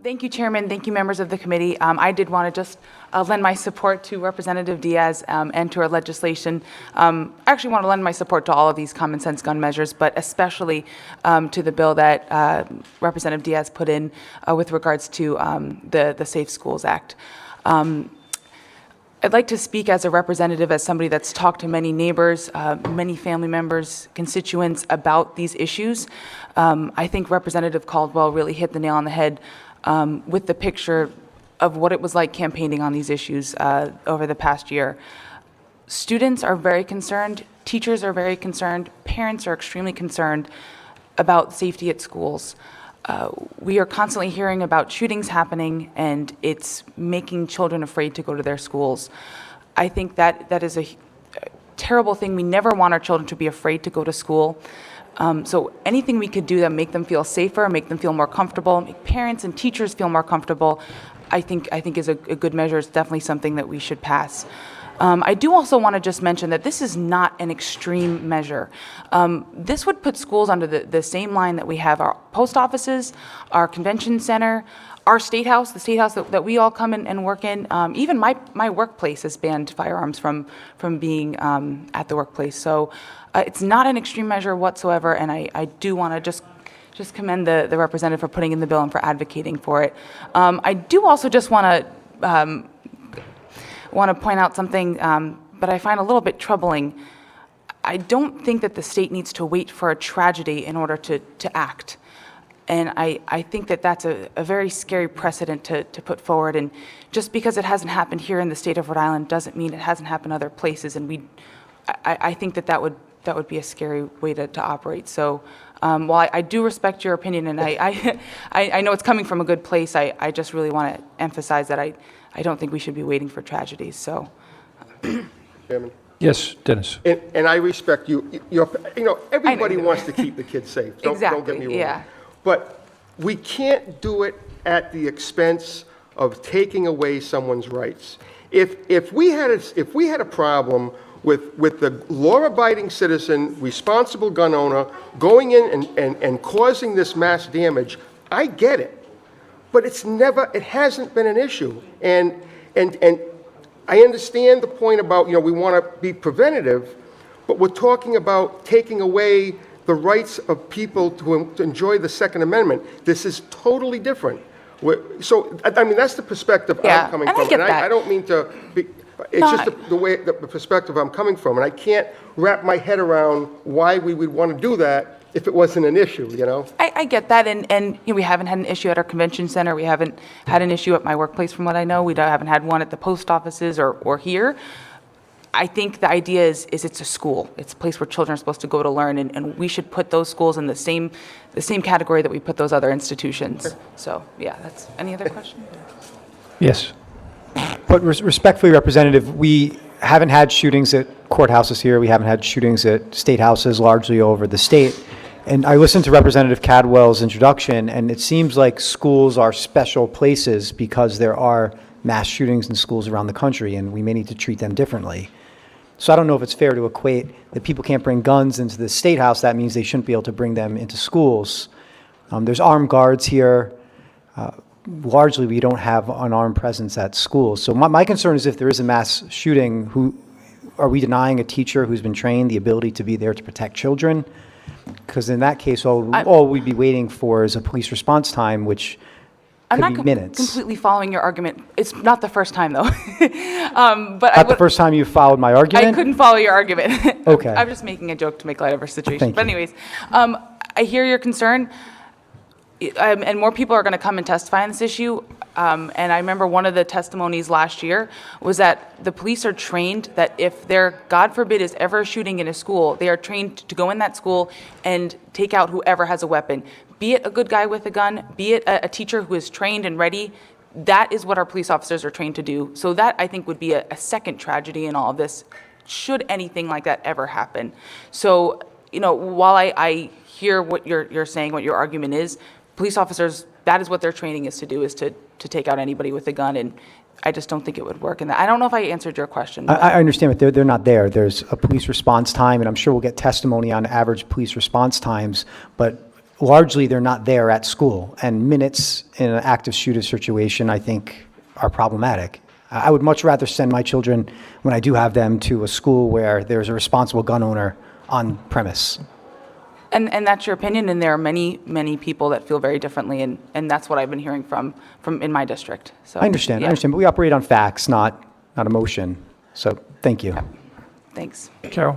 Thank you, Chairman. Thank you, members of the committee. I did want to just lend my support to Representative Diaz and to our legislation. I actually want to lend my support to all of these common sense gun measures, but especially to the bill that Representative Diaz put in with regards to the Safe Schools Act. I'd like to speak as a representative, as somebody that's talked to many neighbors, many family members, constituents about these issues. I think Representative Caldwell really hit the nail on the head with the picture of what it was like campaigning on these issues over the past year. Students are very concerned, teachers are very concerned, parents are extremely concerned about safety at schools. We are constantly hearing about shootings happening, and it's making children afraid to go to their schools. I think that is a terrible thing. We never want our children to be afraid to go to school. So anything we could do that make them feel safer, make them feel more comfortable, make parents and teachers feel more comfortable, I think is a good measure. It's definitely something that we should pass. I do also want to just mention that this is not an extreme measure. This would put schools under the same line that we have our post offices, our convention center, our state house, the state house that we all come in and work in. Even my workplace has banned firearms from being at the workplace. So it's not an extreme measure whatsoever, and I do want to just commend the representative for putting in the bill and for advocating for it. I do also just want to point out something that I find a little bit troubling. I don't think that the state needs to wait for a tragedy in order to act. And I think that that's a very scary precedent to put forward. And just because it hasn't happened here in the state of Rhode Island doesn't mean it hasn't happened other places. And I think that would be a scary way to operate. So while I do respect your opinion, and I know it's coming from a good place, I just really want to emphasize that I don't think we should be waiting for tragedies. So, Chairman. Yes, Dennis. And I respect you. Everybody wants to keep the kids safe. Don't get me wrong. Yeah. But we can't do it at the expense of taking away someone's rights. If we had a problem with the law-abiding citizen, responsible gun owner going in and causing this mass damage, I get it. But it hasn't been an issue. And I understand the point about, we want to be preventative, but we're talking about taking away the rights of people to enjoy the Second Amendment. This is totally different. So, I mean, that's the perspective I'm coming from. And I don't mean to be, it's just the perspective I'm coming from. And I can't wrap my head around why we would want to do that if it wasn't an issue, I get that, and we haven't had an issue at our convention center. We haven't had an issue at my workplace, from what I know. We haven't had one at the post offices or here. I think the idea is it's a school. It's a place where children are supposed to go to learn, and we should put those schools in the same category that we put those other institutions. So, yeah, that's any other question? Yes. But respectfully, Representative, we haven't had shootings at courthouses here. We haven't had shootings at state houses largely over the state. And I listened to Representative Caldwell's introduction, and it seems like schools are special places because there are mass shootings in schools around the country, and we may need to treat them differently. So I don't know if it's fair to equate that people can't bring guns into the state house. That means they shouldn't be able to bring them into schools. There's armed guards here. Largely, we don't have an armed presence at schools. So my concern is if there is a mass shooting, are we denying a teacher who's been trained the ability to be there to protect children? Because in that case, all we'd be waiting for is a police response time, which I'm could not be minutes. completely following your argument. It's not the first time, though. But Not the first time you followed my argument? I couldn't follow your argument. Okay. I'm just making a joke to make light of our situation. Thank But you. anyways, I hear your concern, and more people are going to come and testify on this issue. And I remember one of the testimonies last year was that the police are trained that if there, God forbid, is ever a shooting in a school, they are trained to go in that school and take out whoever has a weapon. Be it a good guy with a gun, be it a teacher who is trained and ready. That is what our police officers are trained to do. So that, I think, would be a second tragedy in all of this, should anything like that ever happen. So, while I hear what you're saying, what your argument is, police officers, that is what their training is to do, is to take out anybody with a gun, and I just don't think it would work. And I don't know if I answered your question. I understand, but they're not there. There's a police response time, and I'm sure we'll get testimony on average police response times, but largely they're not there at school. And minutes in an active shooter situation, I think, are problematic. I would much rather send my children, when I do have them, to a school where there's a responsible gun owner on premise. And that's your opinion, and there are many, many people that feel very differently, and that's what I've been hearing from in my district. So I understand, yeah. I understand, but we operate on facts, not emotion. So, thank you. Thanks. Carol?